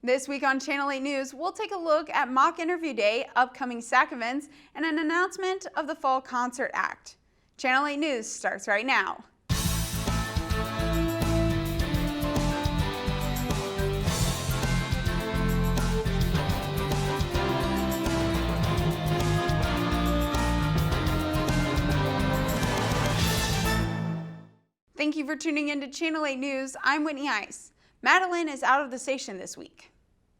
This week on Channel 8 News, we'll take a look at mock interview day, upcoming SAC events, and an announcement of the Fall Concert Act. Channel 8 News starts right now. Thank you for tuning in to Channel 8 News. I'm Whitney Ice. Madeline is out of the station this week.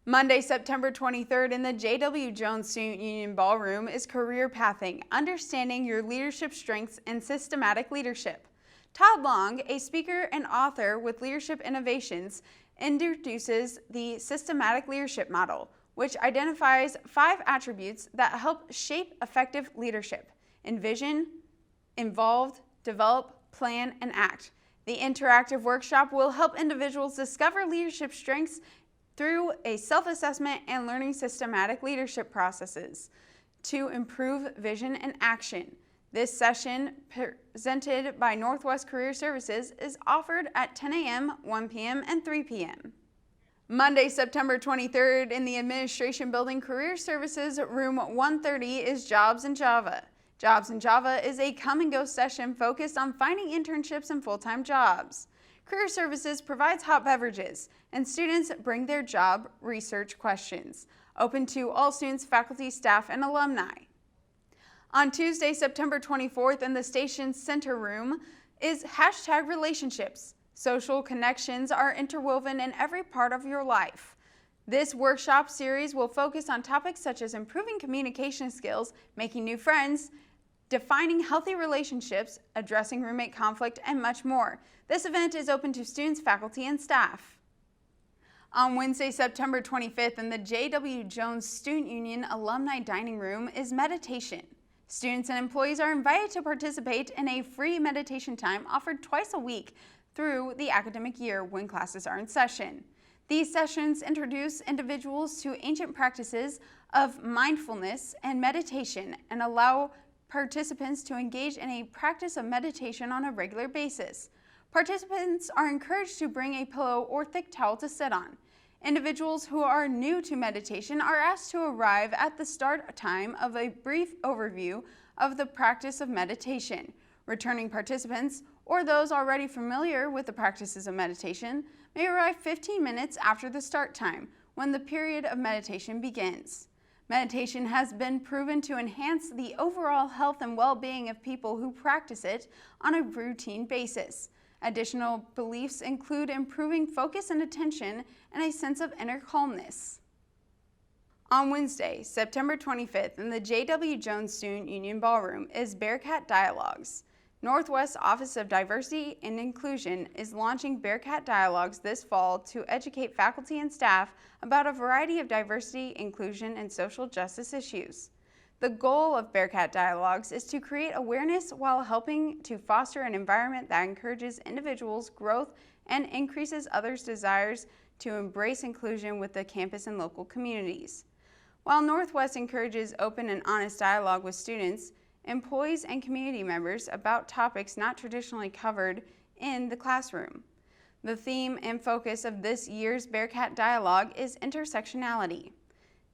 Monday, September 23rd in the J.W. Jones Student Union Ballroom is Career Pathing, Understanding Your Leadership Strengths and Systematic Leadership. Todd Long, a speaker and author with Leadership Innovations, introduces the Systematic Leadership Model, which identifies 5 attributes that help shape effective leadership: envision, involved, develop, plan, and act. The interactive workshop will help individuals discover leadership strengths through a self-assessment and learning systematic leadership processes to improve vision and action. This session, presented by Northwest Career Services, is offered at 10 a.m., 1 p.m., and 3 p.m. Monday, September 23rd in the Administration Building, Career Services Room 130 is Jobs in Java. Jobs in Java is a come-and-go session focused on finding internships and full-time jobs. Career Services provides hot beverages, and students bring their job research questions, open to all students, faculty, staff, and alumni. On Tuesday, September 24th in the Station Center Room is #relationships. Social connections are interwoven in every part of your life. This workshop series will focus on topics such as improving communication skills, making new friends, defining healthy relationships, addressing roommate conflict, and much more. This event is open to students, faculty, and staff. On Wednesday, September 25th in the J.W. Jones Student Union Alumni Dining Room is meditation. Students and employees are invited to participate in a free meditation time offered twice a week through the academic year when classes are in session. These sessions introduce individuals to ancient practices of mindfulness and meditation and allow participants to engage in a practice of meditation on a regular basis. Participants are encouraged to bring a pillow or thick towel to sit on. Individuals who are new to meditation are asked to arrive at the start time of a brief overview of the practice of meditation. Returning participants, or those already familiar with the practices of meditation, may arrive 15 minutes after the start time, when the period of meditation begins. Meditation has been proven to enhance the overall health and well-being of people who practice it on a routine basis. Additional beliefs include improving focus and attention and a sense of inner calmness. On Wednesday, September 25th in the J.W. Jones Student Union Ballroom is Bearcat Dialogues. Northwest Office of Diversity and Inclusion is launching Bearcat Dialogues this fall to educate faculty and staff about a variety of diversity, inclusion, and social justice issues. The goal of Bearcat Dialogues is to create awareness while helping to foster an environment that encourages individuals' growth and increases others' desires to embrace inclusion with the campus and local communities. While Northwest encourages open and honest dialogue with students, employees, and community members about topics not traditionally covered in the classroom. The theme and focus of this year's Bearcat Dialogue is intersectionality.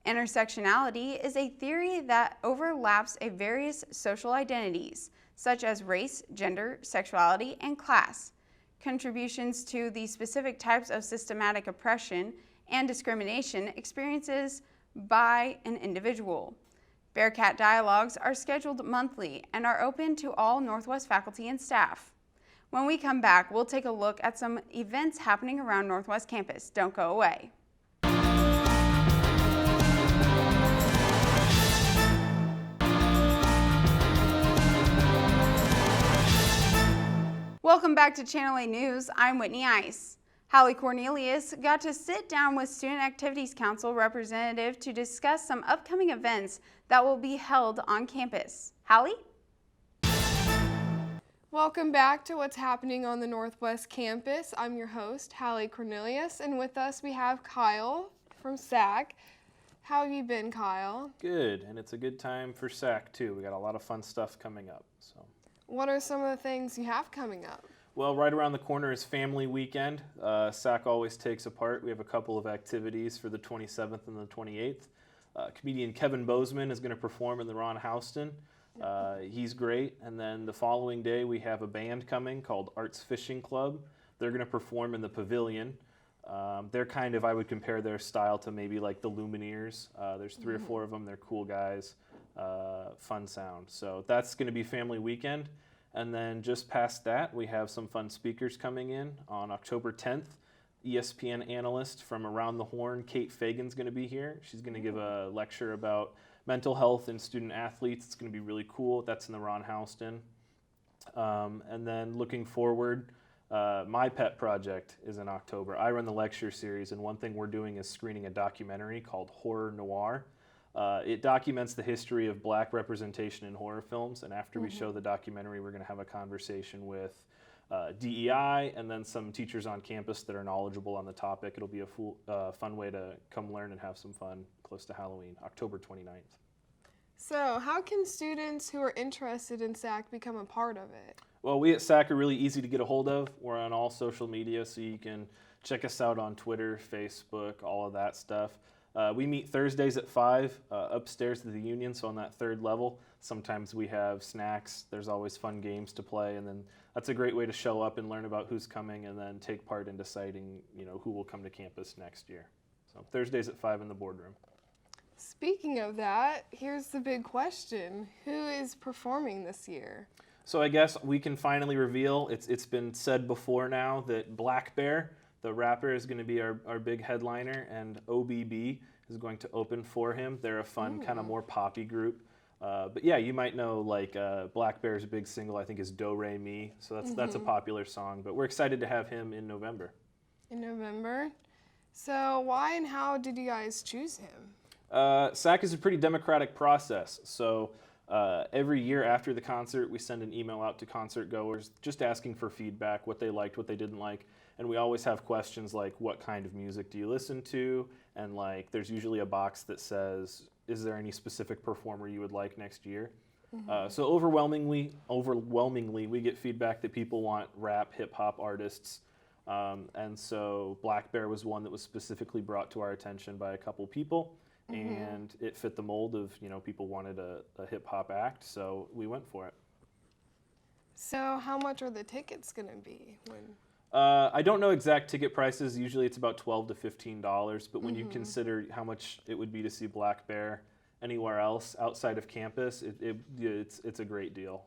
Intersectionality is a theory that overlaps various social identities, such as race, gender, sexuality, and class, contributions to the specific types of systematic oppression and discrimination experiences by an individual. Bearcat Dialogues are scheduled monthly and are open to all Northwest faculty and staff. When we come back, we'll take a look at some events happening around Northwest campus. Don't go away. Welcome back to Channel 8 News. I'm Whitney Ice. Hallie Cornelius got to sit down with Student Activities Council representative to discuss some upcoming events that will be held on campus. Hallie? Welcome back to what's happening on the Northwest campus. I'm your host, Hallie Cornelius, and with us we have Kyle from SAC. How have you been, Kyle? Good, and it's a good time for SAC too. We got a lot of fun stuff coming up. So, what are some of the things you have coming up? Well, right around the corner is family weekend. SAC always takes a part. We have a couple of activities for the 27th and the 28th. Comedian Kevin Bozeman is going to perform in the Ron Houston. He's great. And then the following day, we have a band coming called Arts Fishing Club. They're going to perform in the pavilion. They're kind of, I would compare their style to maybe like the Lumineers. There's 3 or 4 of them. They're cool guys. Fun sound. So that's going to be family weekend. And then just past that, we have some fun speakers coming in. On October 10th, ESPN analyst from Around the Horn, Kate Fagan's going to be here. She's going to give a lecture about mental health and student athletes. It's going to be really cool. That's in the Ron Houston. And then looking forward, my pet project is in October. I run the lecture series, and one thing we're doing is screening a documentary called Horror Noir. It documents the history of Black representation in horror films, and after we show the documentary, we're going to have a conversation with DEI and then some teachers on campus that are knowledgeable on the topic. It'll be a fun way to come learn and have some fun close to Halloween, October 29th. So how can students who are interested in SAC become a part of it? Well, we at SAC are really easy to get a hold of. We're on all social media, so you can check us out on Twitter, Facebook, all of that stuff. We meet Thursdays at 5 upstairs at the Union, so on that 3rd level. Sometimes we have snacks. There's always fun games to play, and then that's a great way to show up and learn about who's coming and then take part in deciding, who will come to campus next year. So Thursdays at 5 in the boardroom. Speaking of that, here's the big question. Who is performing this year? So I guess we can finally reveal, it's been said before now, that Black Bear, the rapper, is going to be our big headliner, and OBB is going to open for him. They're a fun, kind of more poppy group. But yeah, you might know Black Bear's big single, I think, is Do Re Mi. So that's a popular song. But we're excited to have him in November. In November? So why and how did you guys choose him? SAC is a pretty democratic process. So every year after the concert, we send an email out to concert goers just asking for feedback, what they liked, what they didn't like. And we always have questions like, what kind of music do you listen to? And there's usually a box that says, is there any specific performer you would like next year? So overwhelmingly, we get feedback that people want rap, hip hop artists. And so Black Bear was one that was specifically brought to our attention by a couple people. And it fit the mold of, people wanted a hip hop act, so we went for it. So how much are the tickets going to be? I don't know exact ticket prices. Usually it's about $12 to $15, but when you consider how much it would be to see Black Bear anywhere else outside of campus, it's a great deal.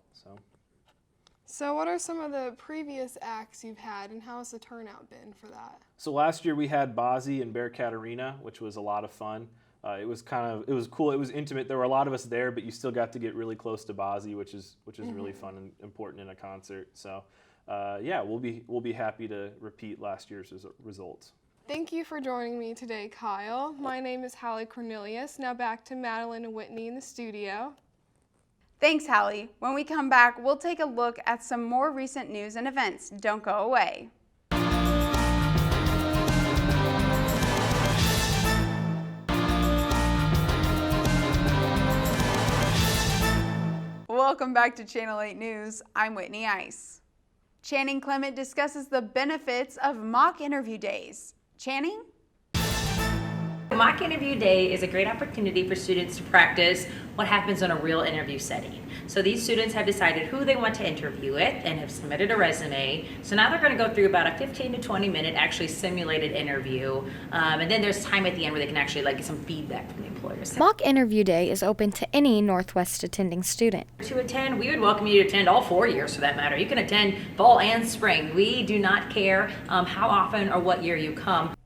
So what are some of the previous acts you've had, and how has the turnout been for that? So last year we had Bozzy and Bearcat Arena, which was a lot of fun. It was cool. It was intimate. There were a lot of us there, but you still got to get really close to Bozzy, which is really fun and important in a concert. So, yeah, we'll be happy to repeat last year's results. Thank you for joining me today, Kyle. My name is Hallie Cornelius. Now back to Madeline and Whitney in the studio. Thanks, Hallie. When we come back, we'll take a look at some more recent news and events. Don't go away. Welcome back to Channel 8 News. I'm Whitney Ice. Channing Clement discusses the benefits of mock interview days. Channing? Mock interview day is a great opportunity for students to practice what happens in a real interview setting. So these students have decided who they want to interview with and have submitted a resume. So now they're going to go through about a 15 to 20 minute actually simulated interview. And then there's time at the end where they can actually get some feedback from the employers. Mock interview day is open to any Northwest attending student. To attend, we would welcome you to attend all 4 years for that matter. You can attend fall and spring. We do not care how often or what year you come.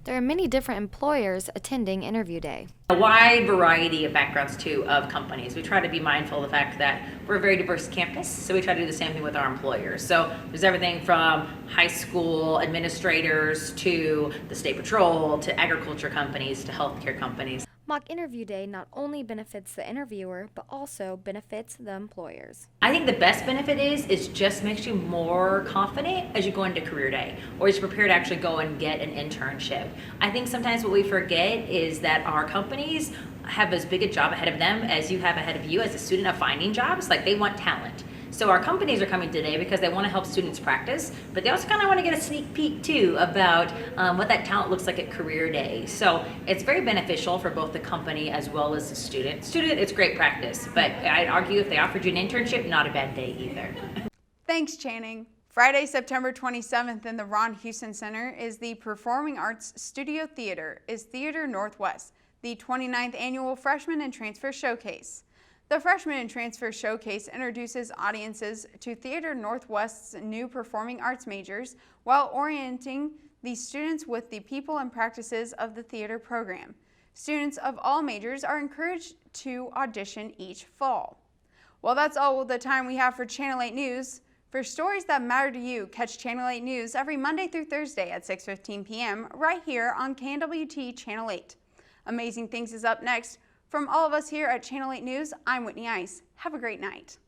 There are many different employers attending interview day. A wide variety of backgrounds too of companies. We try to be mindful of the fact that we're a very diverse campus, so we try to do the same thing with our employers. So there's everything from high school administrators to the state patrol to agriculture companies to healthcare companies. Mock interview day not only benefits the interviewer, but also benefits the employers. I think the best benefit is just makes you more confident as you go into career day, or as you prepare to actually go and get an internship. I think sometimes what we forget is that our companies have as big a job ahead of them as you have ahead of you as a student of finding jobs. They want talent. So our companies are coming today because they want to help students practice, but they also kind of want to get a sneak peek too about what that talent looks like at career day. So it's very beneficial for both the company as well as the student. Student, it's great practice, but I'd argue if they offered you an internship, not a bad day either. Thanks, Channing. Friday, September 27th in the Ron Houston Center is the Performing Arts Studio Theater is Theater Northwest, the 29th Annual Freshman and Transfer Showcase. The Freshman and Transfer Showcase introduces audiences to Theater Northwest's new performing arts majors while orienting the students with the people and practices of the theater program. Students of all majors are encouraged to audition each fall. Well, that's all the time we have for Channel 8 News. For stories that matter to you, catch Channel 8 News every Monday through Thursday at 6:15 p.m. right here on KNWT Channel 8. Amazing Things is up next. From all of us here at Channel 8 News, I'm Whitney Ice. Have a great night.